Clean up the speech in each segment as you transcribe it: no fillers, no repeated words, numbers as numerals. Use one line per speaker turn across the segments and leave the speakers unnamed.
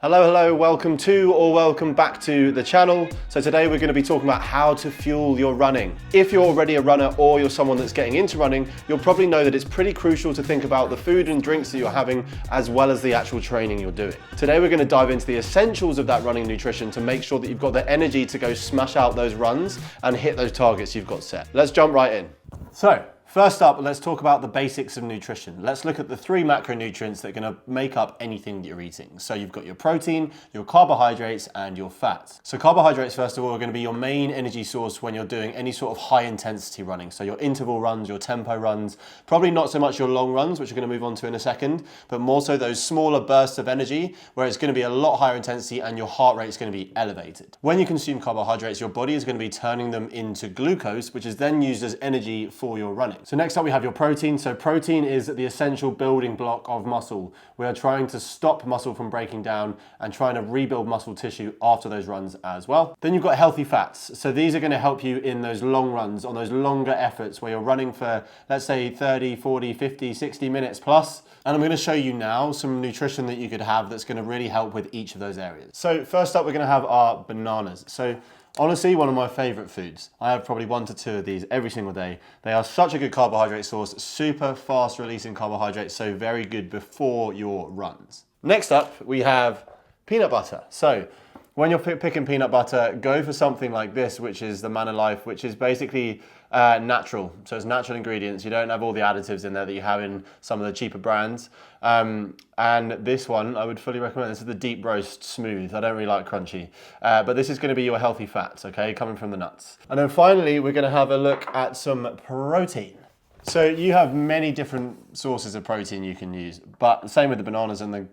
Hello, welcome to or welcome back to the channel. So today we're going to be talking about how to fuel your running. If you're already a runner or you're someone that's getting into running, you'll probably know that it's pretty crucial to think about the food and drinks that you're having as well as the actual training you're doing. Today we're going to dive into the essentials of that running nutrition to make sure that you've got the energy to go smash out those runs and hit those targets you've got set. Let's jump right in. So, first up, let's talk about the basics of nutrition. Let's look at the three macronutrients that are going to make up anything that you're eating. So you've got your protein, your carbohydrates, and your fats. So carbohydrates, first of all, are going to be your main energy source when you're doing any sort of high intensity running. So your interval runs, your tempo runs, probably not so much your long runs, which we're going to move on to in a second, but more so those smaller bursts of energy where it's going to be a lot higher intensity and your heart rate is going to be elevated. When you consume carbohydrates, your body is going to be turning them into glucose, which is then used as energy for your running. So next up we have your protein. So protein is the essential building block of muscle. We are trying to stop muscle from breaking down and trying to rebuild muscle tissue after those runs as well. Then you've got healthy fats. So these are going to help you in those long runs, on those longer efforts where you're running for, let's say 30, 40, 50, 60 minutes plus. And I'm going to show you now some nutrition that you could have that's going to really help with each of those areas. So first up, we're going to have our bananas. So honestly, one of my favorite foods. I have probably 1 to 2 of these every single day. They are such a good carbohydrate source, super fast releasing carbohydrates, so very good before your runs. Next up, we have peanut butter. So when you're picking peanut butter, go for something like this, which is the Man Alive, which is basically natural. So it's natural ingredients. You don't have all the additives in there that you have in some of the cheaper brands. And this one, I would fully recommend. This is the deep roast smooth. I don't really like crunchy. But this is going to be your healthy fats, okay, coming from the nuts. And then finally, we're going to have a look at some protein. So you have many different sources of protein you can use, but same with the bananas and the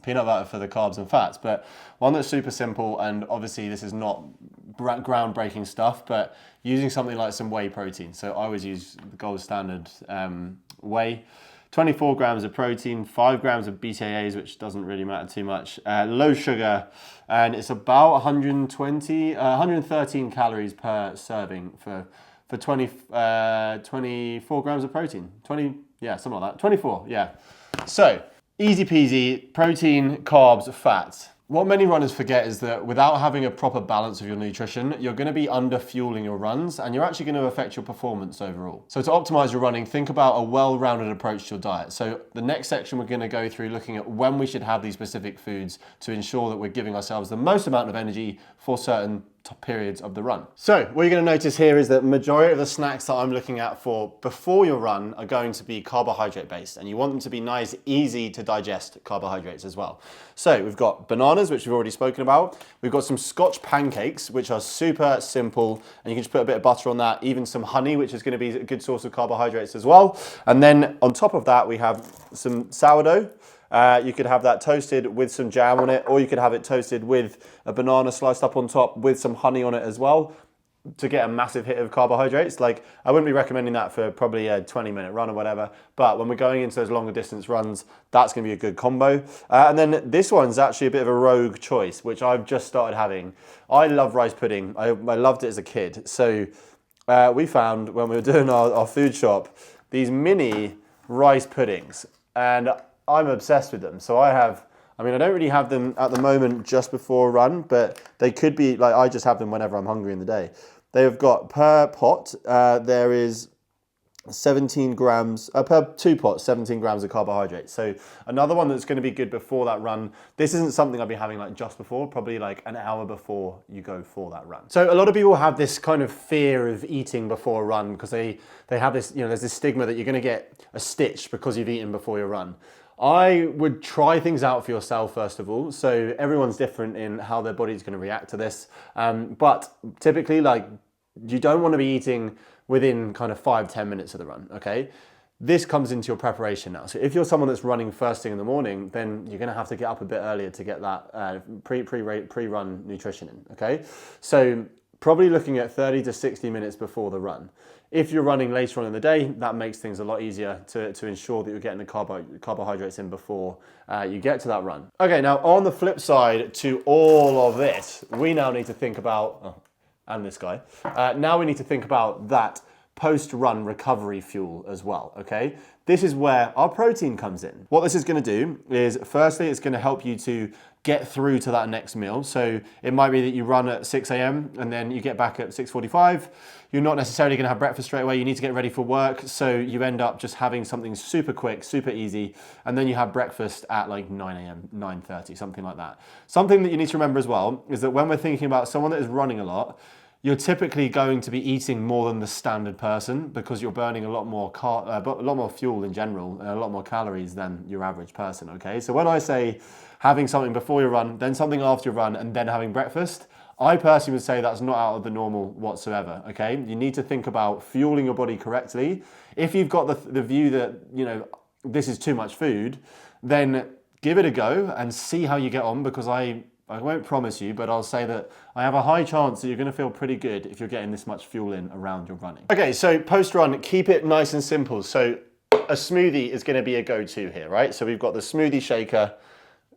peanut butter for the carbs and fats. But one that's super simple, and obviously this is not groundbreaking stuff, but using something like some whey protein. So I always use the gold standard whey. 24 grams of protein, 5 grams of BCAAs, which doesn't really matter too much, low sugar, and it's about 113 calories per serving for 24 grams of protein. 20, yeah, something like that. 24, yeah. So, easy peasy, protein, carbs, fats. What many runners forget is that without having a proper balance of your nutrition, you're going to be under fueling your runs and you're actually going to affect your performance overall. So to optimize your running, think about a well-rounded approach to your diet. So the next section we're going to go through looking at when we should have these specific foods to ensure that we're giving ourselves the most amount of energy for certain periods of the run. So what you're going to notice here is that majority of the snacks that I'm looking at for before your run are going to be carbohydrate based, and you want them to be nice, easy to digest carbohydrates as well. So we've got bananas, which we've already spoken about. We've got some Scotch pancakes, which are super simple, and you can just put a bit of butter on that, even some honey, which is going to be a good source of carbohydrates as well. And then on top of that, we have some sourdough. You could have that toasted with some jam on it, or you could have it toasted with a banana sliced up on top with some honey on it as well to get a massive hit of carbohydrates. Like, I wouldn't be recommending that for probably a 20-minute run or whatever, but when we're going into those longer distance runs, that's going to be a good combo. And then this one's actually a bit of a rogue choice, which I've just started having. I love rice pudding. I loved it as a kid. So we found when we were doing our food shop, these mini rice puddings, and I'm obsessed with them. So I don't really have them at the moment just before a run, but they could be, like, I just have them whenever I'm hungry in the day. They have got per pot, there is 17 grams, per 2 pots, 17 grams of carbohydrates. So another one that's going to be good before that run. This isn't something I'll be having like just before, probably like an hour before you go for that run. So a lot of people have this kind of fear of eating before a run because they have this, there's this stigma that you're going to get a stitch because you've eaten before your run. I would try things out for yourself first of all. So everyone's different in how their body's going to react to this. But typically, like, you don't want to be eating within kind of 5-10 minutes of the run, okay? This comes into your preparation now. So if you're someone that's running first thing in the morning, then you're going to have to get up a bit earlier to get that pre-run nutrition in, okay? So probably looking at 30 to 60 minutes before the run. If you're running later on in the day, that makes things a lot easier to ensure that you're getting the carbohydrates in before you get to that run. Okay, now on the flip side to all of this, we now need to think about, and this guy, now we need to think about that post-run recovery fuel as well, okay? This is where our protein comes in. What this is gonna do is, firstly, it's gonna help you to get through to that next meal. So it might be that you run at 6 a.m. and then you get back at 6:45. You're not necessarily gonna have breakfast straight away. You need to get ready for work. So you end up just having something super quick, super easy. And then you have breakfast at like 9 a.m., 9:30, something like that. Something that you need to remember as well is that when we're thinking about someone that is running a lot, you're typically going to be eating more than the standard person because you're burning a lot more fuel in general and a lot more calories than your average person, okay? So when I say having something before your run, then something after your run, and then having breakfast, I personally would say that's not out of the normal whatsoever, okay? You need to think about fueling your body correctly. If you've got the view that, you know, this is too much food, then give it a go and see how you get on, because I won't promise you, but I'll say that I have a high chance that you're gonna feel pretty good if you're getting this much fuel in around your running. Okay, so post-run, keep it nice and simple. So a smoothie is gonna be a go-to here, right? So we've got the smoothie shaker,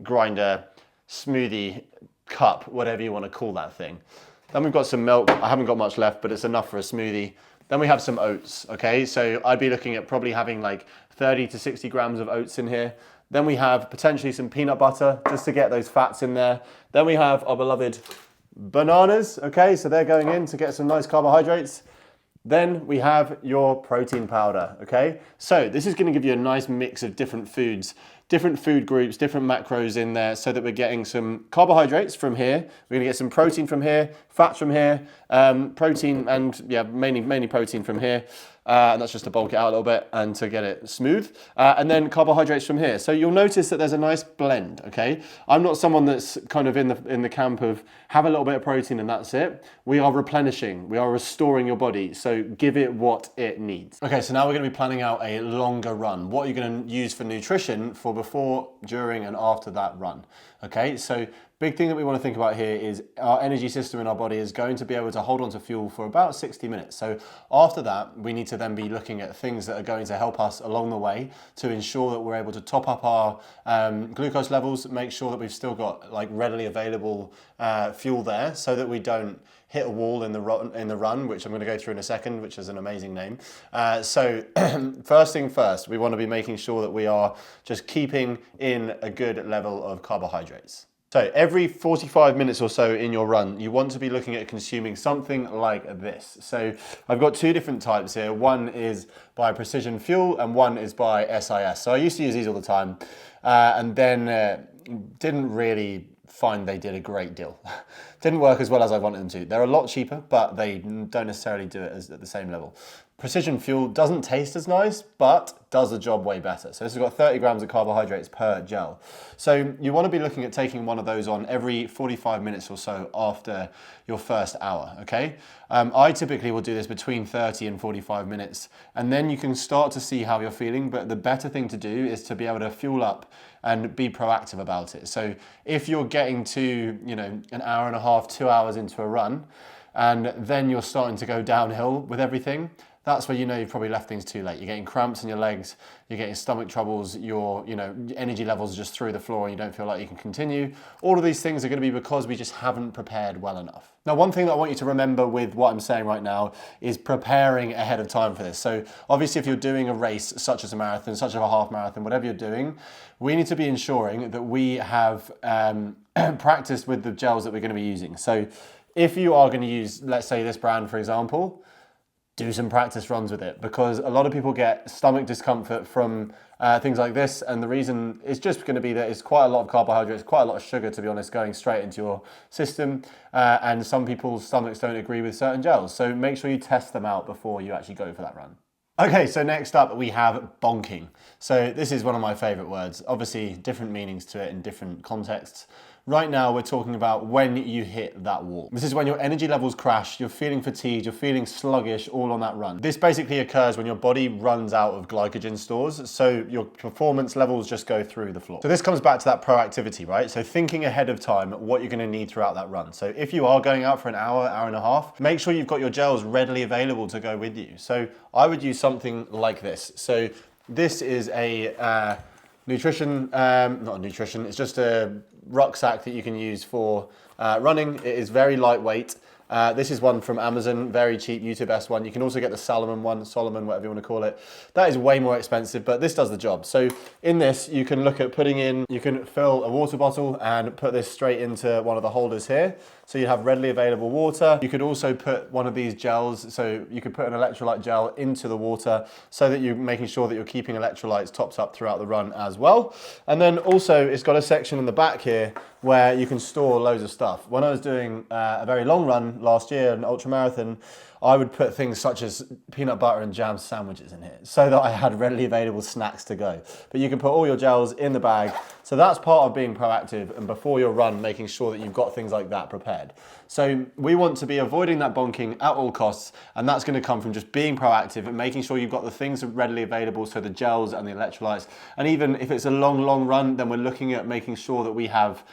grinder, smoothie cup, whatever you wanna call that thing. Then we've got some milk. I haven't got much left, but it's enough for a smoothie. Then we have some oats, okay? So I'd be looking at probably having like 30 to 60 grams of oats in here. Then we have potentially some peanut butter just to get those fats in there. Then we have our beloved bananas, okay? So they're going in to get some nice carbohydrates. Then we have your protein powder, okay? So this is gonna give you a nice mix of different foods, different food groups, different macros in there, so that we're getting some carbohydrates from here. We're gonna get some protein from here, fats from here, protein and yeah, mainly protein from here. And that's just to bulk it out a little bit and to get it smooth. And then carbohydrates from here. So you'll notice that there's a nice blend, okay? I'm not someone that's kind of in the camp of have a little bit of protein and that's it. We are replenishing, we are restoring your body. So give it what it needs. Okay, so now we're gonna be planning out a longer run. What are you gonna use for nutrition for before, during, and after that run? Okay, so big thing that we want to think about here is our energy system in our body is going to be able to hold on to fuel for about 60 minutes. So after that, we need to then be looking at things that are going to help us along the way to ensure that we're able to top up our glucose levels, make sure that we've still got like readily available fuel there so that we don't hit a wall in the run, which I'm going to go through in a second, which is an amazing name. So first thing first, we want to be making sure that we are just keeping in a good level of carbohydrates. So every 45 minutes or so in your run, you want to be looking at consuming something like this. So I've got two different types here. One is by Precision Fuel and one is by SIS. So I used to use these all the time and then didn't really find they did a great deal. Didn't work as well as I wanted them to. They're a lot cheaper, but they don't necessarily do it at the same level. Precision Fuel doesn't taste as nice, but does the job way better. So this has got 30 grams of carbohydrates per gel. So you want to be looking at taking one of those on every 45 minutes or so after your first hour, okay? I typically will do this between 30 and 45 minutes, and then you can start to see how you're feeling, but the better thing to do is to be able to fuel up and be proactive about it. So if you're getting to, you know, an hour and a half, 2 hours into a run, and then you're starting to go downhill with everything, that's where you know you've probably left things too late. You're getting cramps in your legs, you're getting stomach troubles, your energy levels are just through the floor and you don't feel like you can continue. All of these things are going to be because we just haven't prepared well enough. Now, one thing that I want you to remember with what I'm saying right now is preparing ahead of time for this. So obviously if you're doing a race such as a marathon, such as a half marathon, whatever you're doing, we need to be ensuring that we have practiced with the gels that we're going to be using. So if you are going to use, let's say this brand, for example, do some practice runs with it, because a lot of people get stomach discomfort from things like this, and the reason is just going to be that it's quite a lot of carbohydrates, quite a lot of sugar, to be honest, going straight into your system, and some people's stomachs don't agree with certain gels, so make sure you test them out before you actually go for that run. Okay, so next up we have bonking. So this is one of my favorite words. Obviously different meanings to it in different contexts. Right now we're talking about when you hit that wall. This is when your energy levels crash, you're feeling fatigued, you're feeling sluggish all on that run. This basically occurs when your body runs out of glycogen stores, so your performance levels just go through the floor. So this comes back to that proactivity, right? So thinking ahead of time what you're gonna need throughout that run. So if you are going out for an hour, hour and a half, make sure you've got your gels readily available to go with you. So I would use something like this. So this is a nutrition, not a nutrition, it's just a rucksack that you can use for running. It is very lightweight. This is one from Amazon, very cheap, YouTube one. You can also get the Solomon one, whatever you want to call it. That is way more expensive, but this does the job. So in this, you can look at putting in, you can fill a water bottle and put this straight into one of the holders here. So you have readily available water. You could also put one of these gels, so you could put an electrolyte gel into the water so that you're making sure that you're keeping electrolytes topped up throughout the run as well. And then also it's got a section in the back here where you can store loads of stuff. When I was doing a very long run last year, an ultra marathon, I would put things such as peanut butter and jam sandwiches in here so that I had readily available snacks to go. But you can put all your gels in the bag. So that's part of being proactive, and before your run, making sure that you've got things like that prepared. So we want to be avoiding that bonking at all costs, and that's going to come from just being proactive and making sure you've got the things readily available, so the gels and the electrolytes. And even if it's a long run, then we're looking at making sure that we have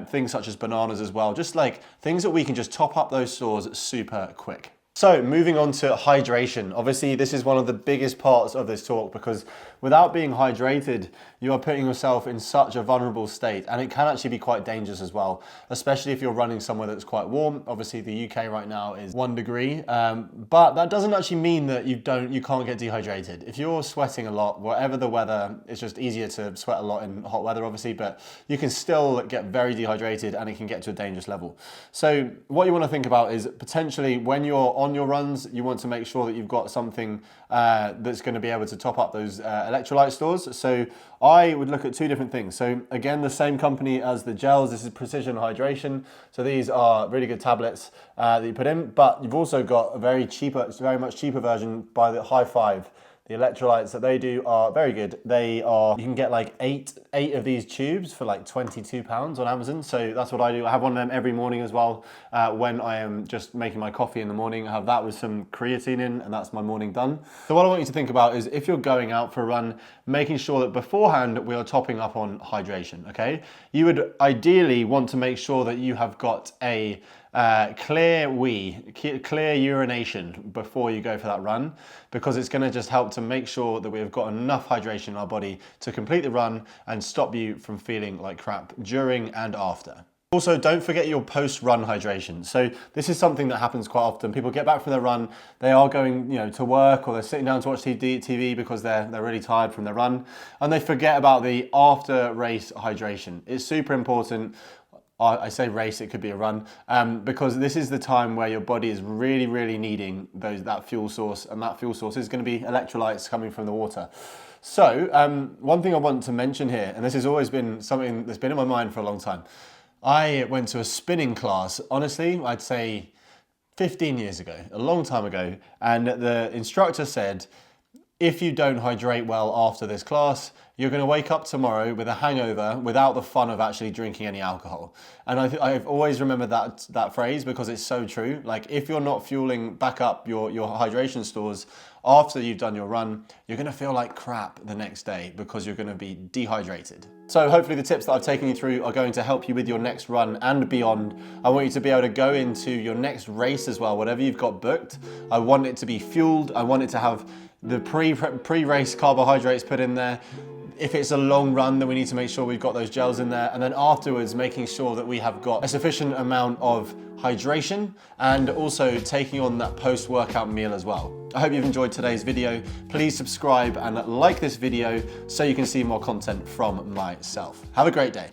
things such as bananas as well, just like things that we can just top up those stores super quick. So moving on to hydration. Obviously, this is one of the biggest parts of this talk, because without being hydrated, you are putting yourself in such a vulnerable state, and it can actually be quite dangerous as well, especially if you're running somewhere that's quite warm. Obviously, the UK right now is 1 degree, but that doesn't actually mean that you can't get dehydrated. If you're sweating a lot, whatever the weather, it's just easier to sweat a lot in hot weather, obviously, but you can still get very dehydrated and it can get to a dangerous level. So what you want to think about is potentially when you're on your runs, you want to make sure that you've got something that's going to be able to top up those electrolyte stores. So I would look at two different things. So again, the same company as the gels. This is Precision Hydration. So these are really good tablets that you put in, but you've also got a very much cheaper version by the High Five. The electrolytes that they do are very good. You can get like eight of these tubes for like £22 on Amazon. So that's what I do. I have one of them every morning as well. When I am just making my coffee in the morning, I have that with some creatine in, and that's my morning done. So what I want you to think about is, if you're going out for a run, making sure that beforehand we are topping up on hydration, okay? You would ideally want to make sure that you have got a clear urination before you go for that run, because it's going to just help to make sure that we've got enough hydration in our body to complete the run and stop you from feeling like crap during and after. Also, don't forget your post-run hydration. So this is something that happens quite often. People get back from their run, they are going, to work, or they're sitting down to watch TV because they're really tired from their run, and they forget about the after-race hydration. It's super important. I say race, it could be a run, because this is the time where your body is really needing that fuel source, and that fuel source is going to be electrolytes coming from the water. So one thing I want to mention here, and this has always been something that's been in my mind for a long time. I went to a spinning class, honestly, I'd say 15 years ago, a long time ago, and the instructor said, if you don't hydrate well after this class, you're going to wake up tomorrow with a hangover without the fun of actually drinking any alcohol. And I've always remembered that phrase, because it's so true. Like, if you're not fueling back up your hydration stores after you've done your run, you're going to feel like crap the next day because you're going to be dehydrated. So hopefully the tips that I've taken you through are going to help you with your next run and beyond. I want you to be able to go into your next race as well, whatever you've got booked. I want it to be fueled. I want it to have the pre-race carbohydrates put in there. If it's a long run, then we need to make sure we've got those gels in there. And then afterwards, making sure that we have got a sufficient amount of hydration, and also taking on that post-workout meal as well. I hope you've enjoyed today's video. Please subscribe and like this video so you can see more content from myself. Have a great day.